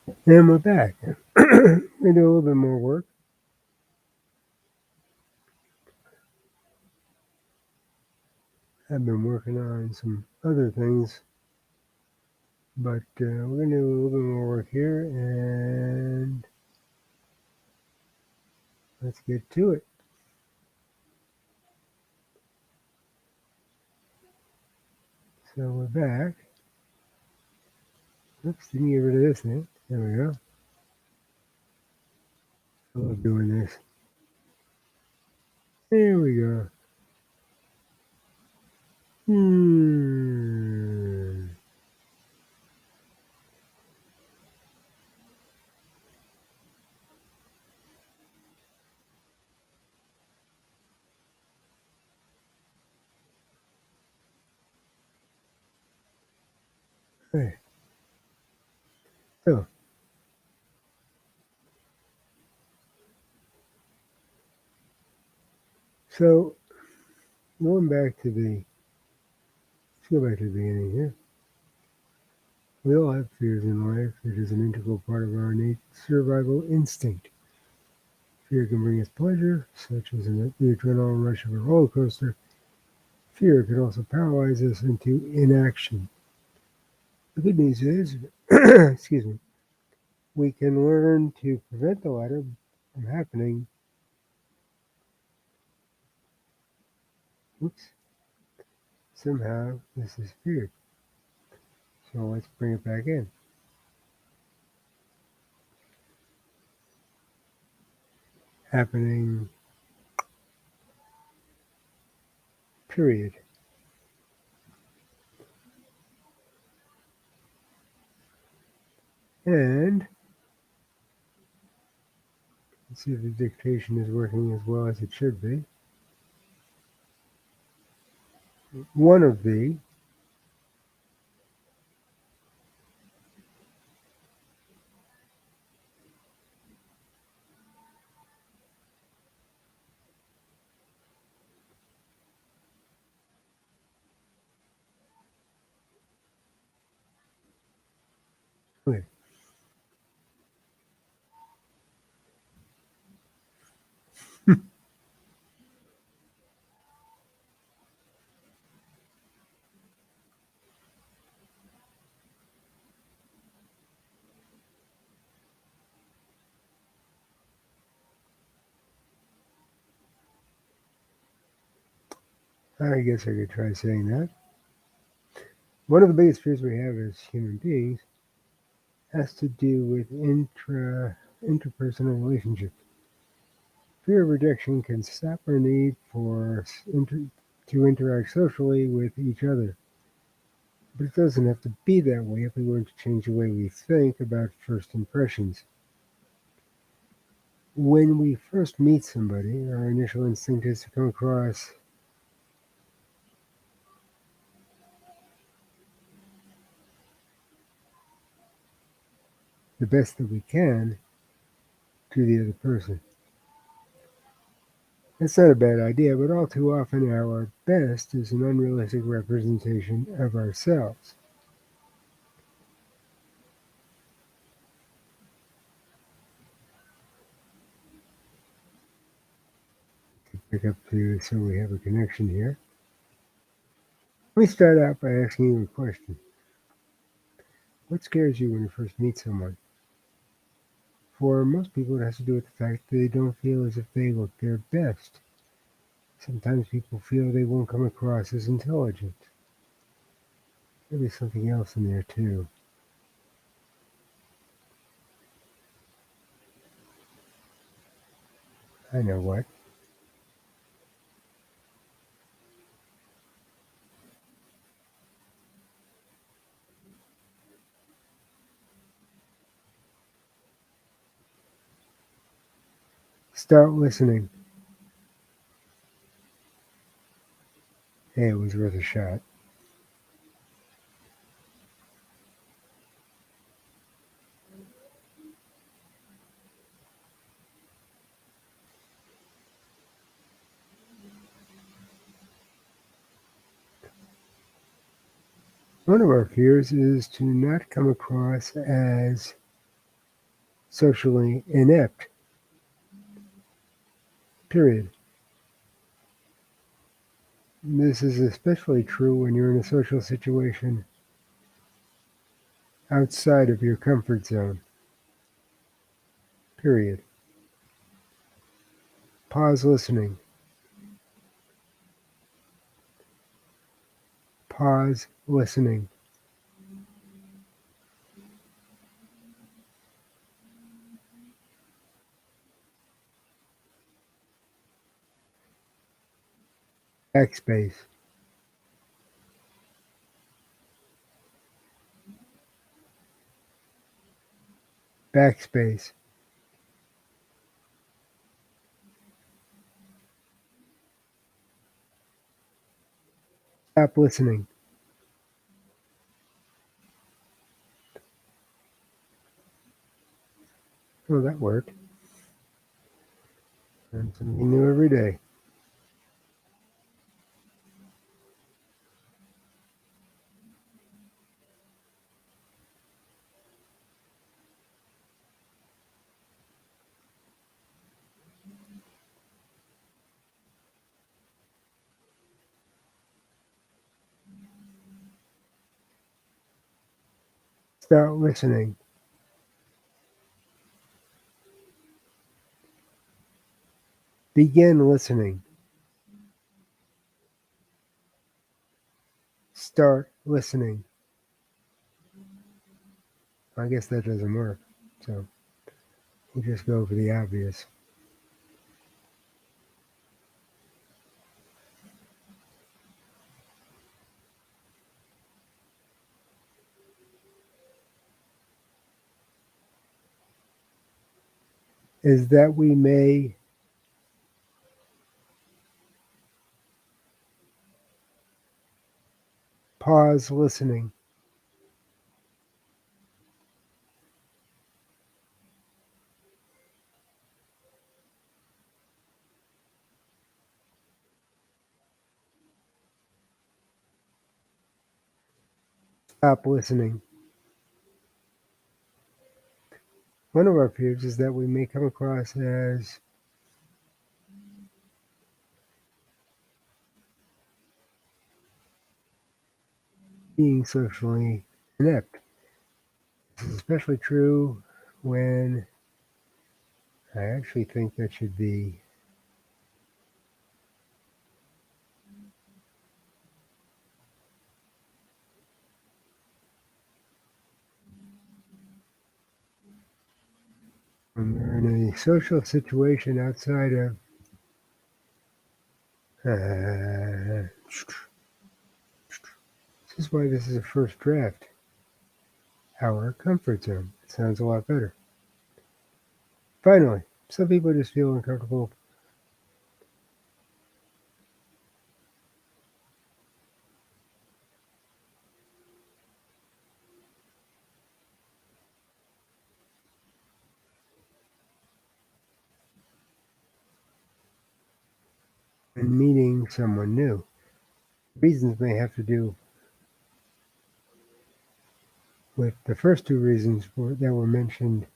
And we're back. We do a little bit more work. I've been working on some other things, but we're going to do a little bit more work here and let's get to it. So we're back. Oops, didn't get rid of this thing. There we go. I love doing this. There we go. Hmm. Hey. So, so going back to the, let's go back to the beginning here. We all have fears in life. It is an integral part of our innate survival instinct. Fear can bring us pleasure, such as the adrenaline rush of a roller coaster. Fear can also paralyze us into inaction. The good news is, excuse me, we can learn to prevent the latter from happening. Oops, somehow this is fear. So let's bring it back in. Happening, period. And let's see if the dictation is working as well as it should be. One of the, wait, I guess I could try saying that. One of the biggest fears we have as human beings has to do with interpersonal relationships. Fear of rejection can sap our need to interact socially with each other. But it doesn't have to be that way if we want to change the way we think about first impressions. When we first meet somebody, our initial instinct is to come across the best that we can to the other person. That's not a bad idea, but all too often our best is an unrealistic representation of ourselves. Pick up to so we have a connection here. Let me start out by asking you a question. What scares you when you first meet someone? For most people, it has to do with the fact that they don't feel as if they look their best. Sometimes people feel they won't come across as intelligent. Maybe something else in there too. I know what. Start listening. Hey, it was worth a shot. One of our fears is to not come across as socially inept. Period. This is especially true when you're in a social situation outside of your comfort zone. Period. Pause listening. Pause listening. Backspace. Backspace. Stop listening. Oh, that worked. Learn something new every day. Start listening. Begin listening. Start listening. I guess that doesn't work. So we'll just go for the obvious. Is that we may pause listening. Stop listening. One of our fears is that we may come across as being socially inept. This is especially true when I actually think that should be when we're in a social situation outside of this is why this is a first draft. Our comfort zone. It sounds a lot better. Finally, some people just feel uncomfortable when meeting someone new. Reasons may have to do with the first two reasons that were mentioned.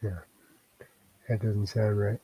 Yeah, that doesn't sound right.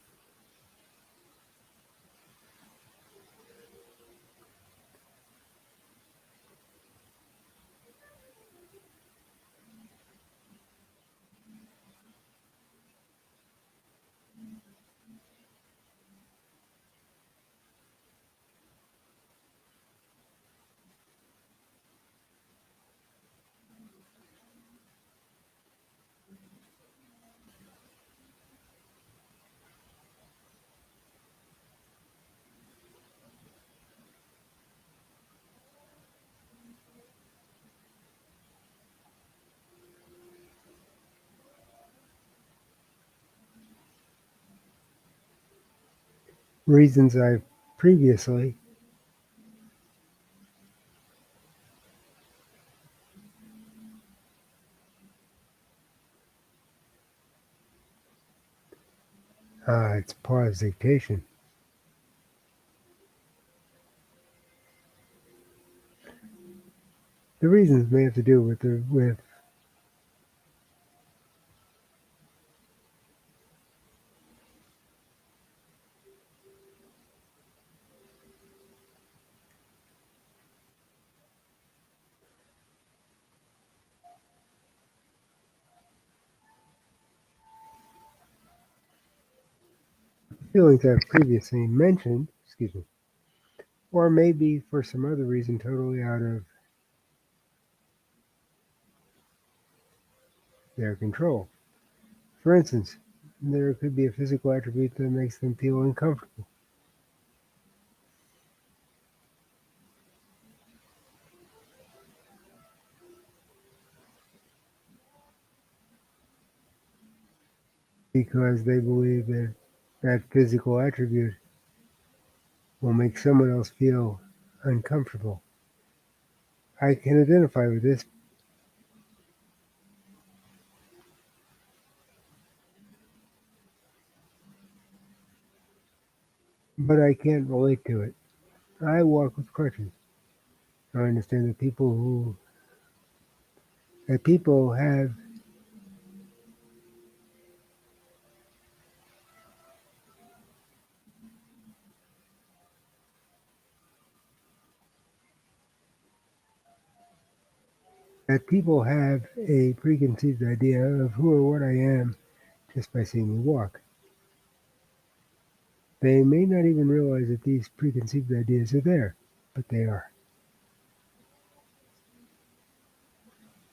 Reasons I've previously it's pause dictation. The reasons may have to do with feelings I've previously mentioned, excuse me, or maybe for some other reason totally out of their control. For instance, there could be a physical attribute that makes them feel uncomfortable because they believe that that physical attribute will make someone else feel uncomfortable. I can identify with this, but I can't relate to it. I walk with crutches. I understand that people have a preconceived idea of who or what I am just by seeing me walk. They may not even realize that these preconceived ideas are there, but they are.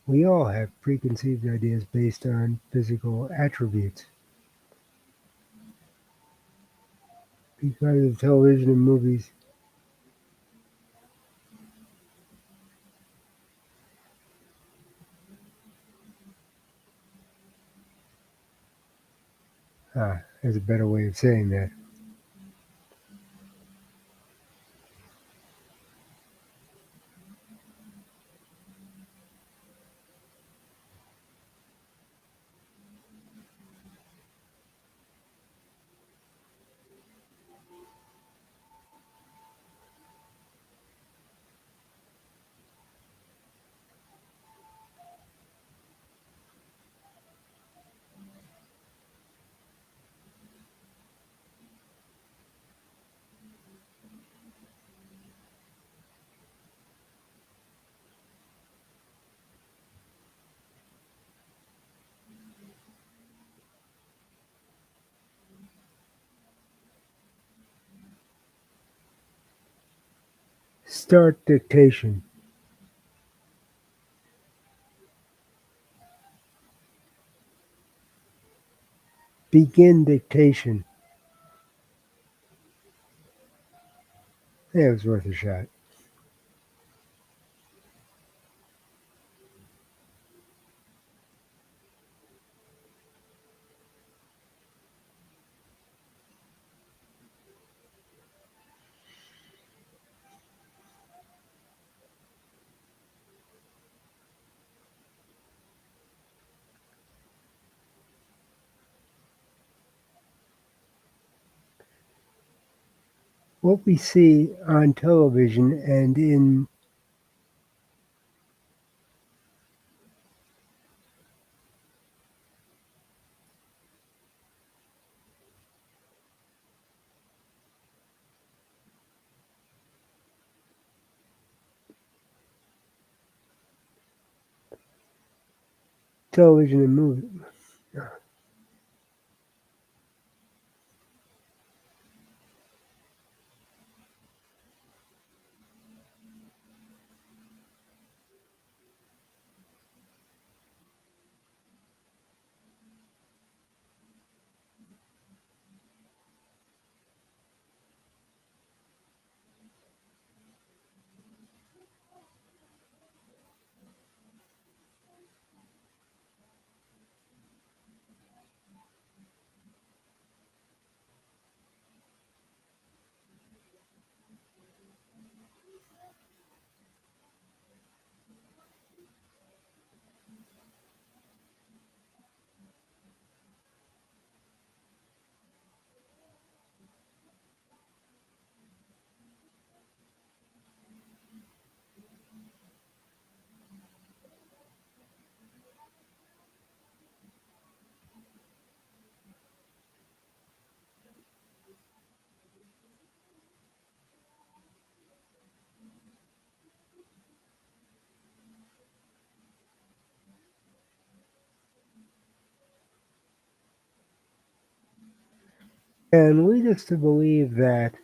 We all have preconceived ideas based on physical attributes. Because of television and movies, there's a better way of saying that. Start dictation. Begin dictation. Yeah, it was worth a shot. What we see on television and in television and movies, and lead us to believe that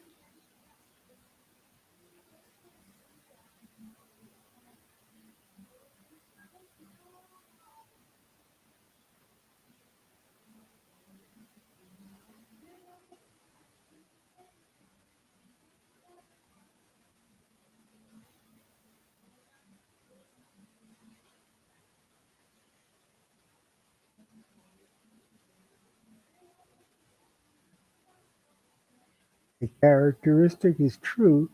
a characteristic is true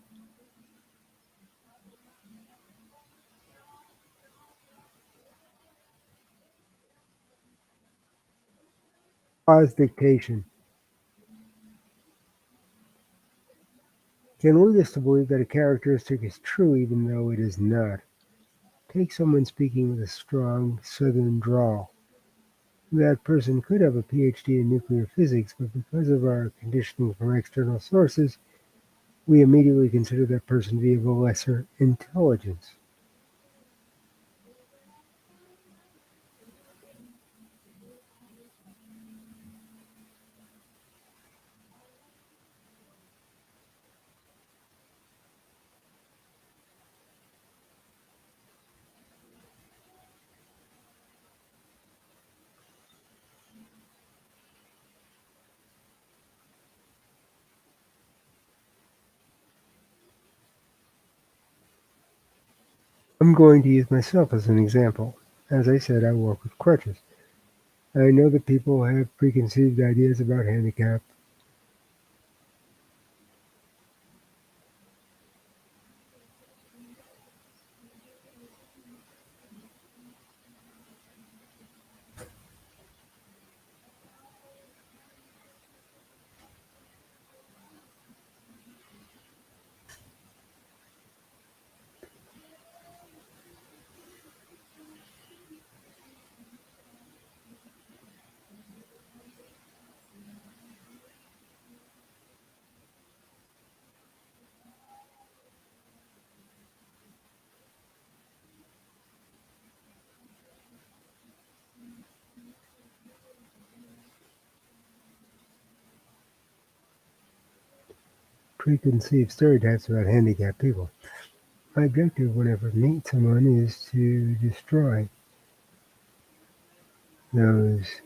cause dictation can lead us to believe that a characteristic is true even though it is not. Take someone speaking with a strong southern drawl. That person could have a PhD in nuclear physics, but because of our conditioning from external sources, we immediately consider that person to be of a lesser intelligence. I'm going to use myself as an example. As I said, I walk with crutches. I know that people have preconceived ideas about handicap. Preconceived stereotypes about handicapped people. My objective whenever I meet someone is to destroy those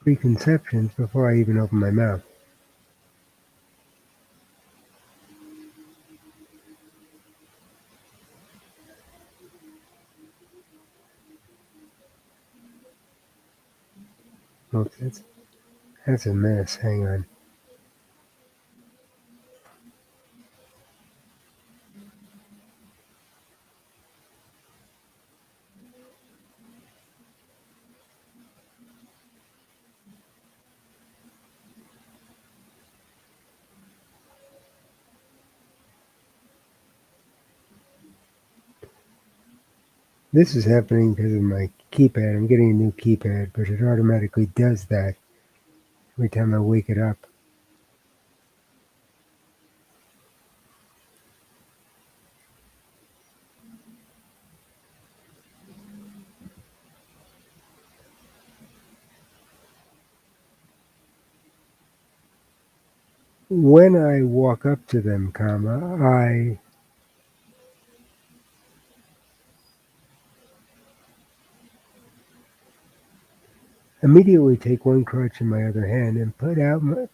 preconceptions before I even open my mouth. Oops, that's a mess. Hang on. This is happening because of my keypad. I'm getting a new keypad, but it automatically does that every time I wake it up. When I walk up to them, I immediately take one crutch in my other hand and put out my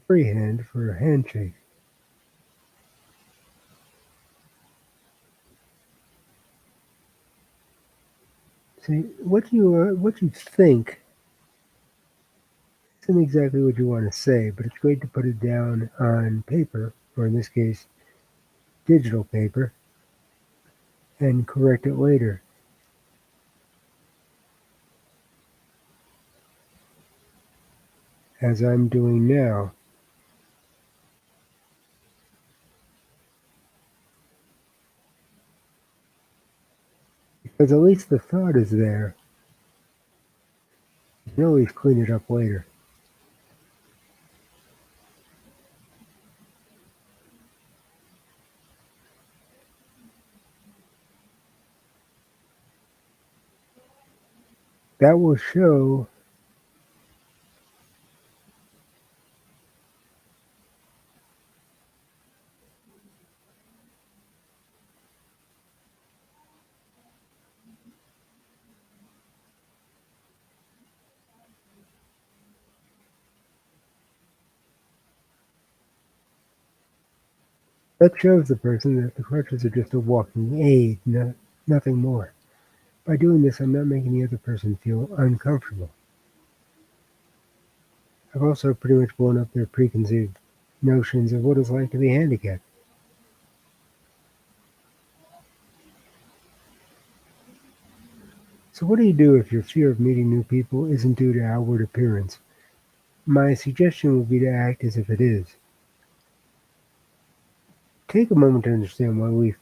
free hand for a handshake. See, what you think isn't exactly what you want to say, but it's great to put it down on paper, or in this case, digital paper, and correct it later, as I'm doing now. Because at least the thought is there. You can always clean it up later. That will show that shows the person that the crutches are just a walking aid, nothing more. By doing this, I'm not making the other person feel uncomfortable. I've also pretty much blown up their preconceived notions of what it's like to be handicapped. So, what do you do if your fear of meeting new people isn't due to outward appearance? My suggestion would be to act as if it is. Take a moment to understand why we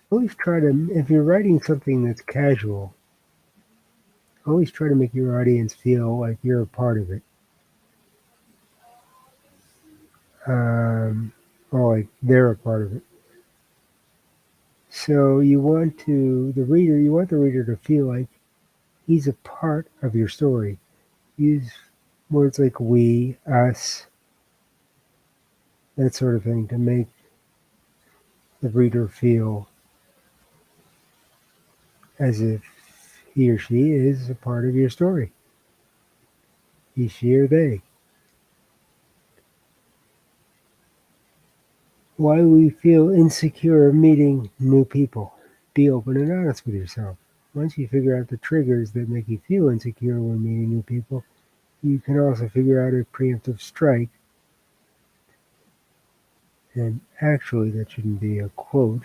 always try to, if you're writing something that's casual, always try to make your audience feel like you're a part of it, um, or like they're a part of it. So you want the reader to feel like he's a part of your story. Use words like we, us, that sort of thing to make the reader feel as if he or she is a part of your story. He, she, or they. Why we feel insecure meeting new people. Be open and honest with yourself. Once you figure out the triggers that make you feel insecure when meeting new people, you can also figure out a preemptive strike. And actually, that shouldn't be a quote.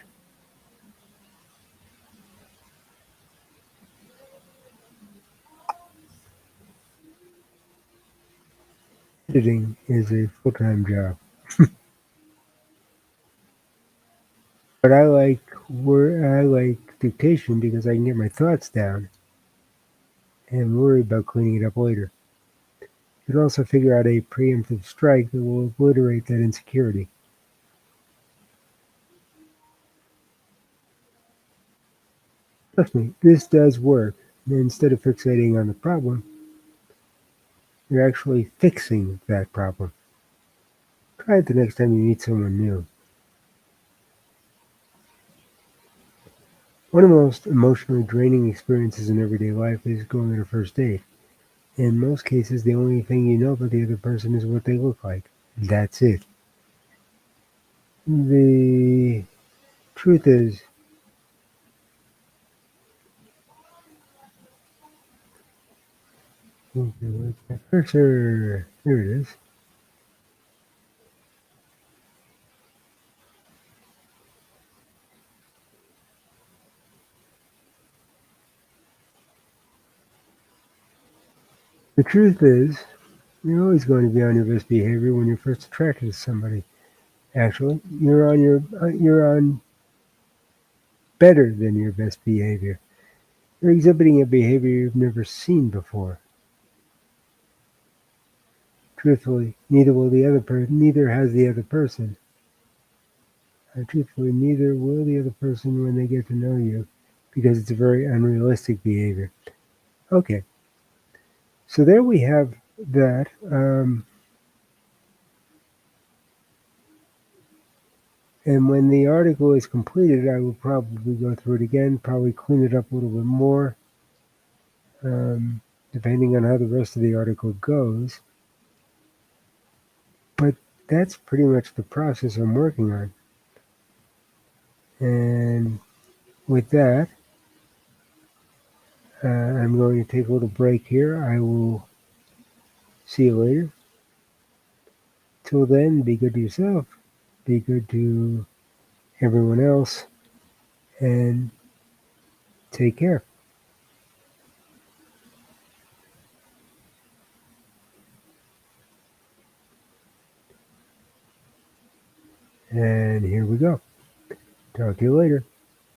Editing is a full-time job. But I like dictation because I can get my thoughts down and worry about cleaning it up later. You can also figure out a preemptive strike that will obliterate that insecurity. Trust me, this does work. Instead of fixating on the problem, you're actually fixing that problem. Try it the next time you meet someone new. One of the most emotionally draining experiences in everyday life is going on a first date. In most cases, the only thing you know about the other person is what they look like. That's it. The truth is, where's my cursor? Here it is. The truth is, you're always going to be on your best behavior when you're first attracted to somebody. Actually, you're on better than your best behavior. You're exhibiting a behavior you've never seen before. Truthfully, neither will the other person. Neither has the other person. Truthfully, neither will the other person when they get to know you, because it's a very unrealistic behavior. Okay, so there we have that. And when the article is completed, I will probably go through it again, probably clean it up a little bit more, depending on how the rest of the article goes. But that's pretty much the process I'm working on. And with that, I'm going to take a little break here. I will see you later. Till then, be good to yourself, be good to everyone else, and take care. And here we go. Talk to you later.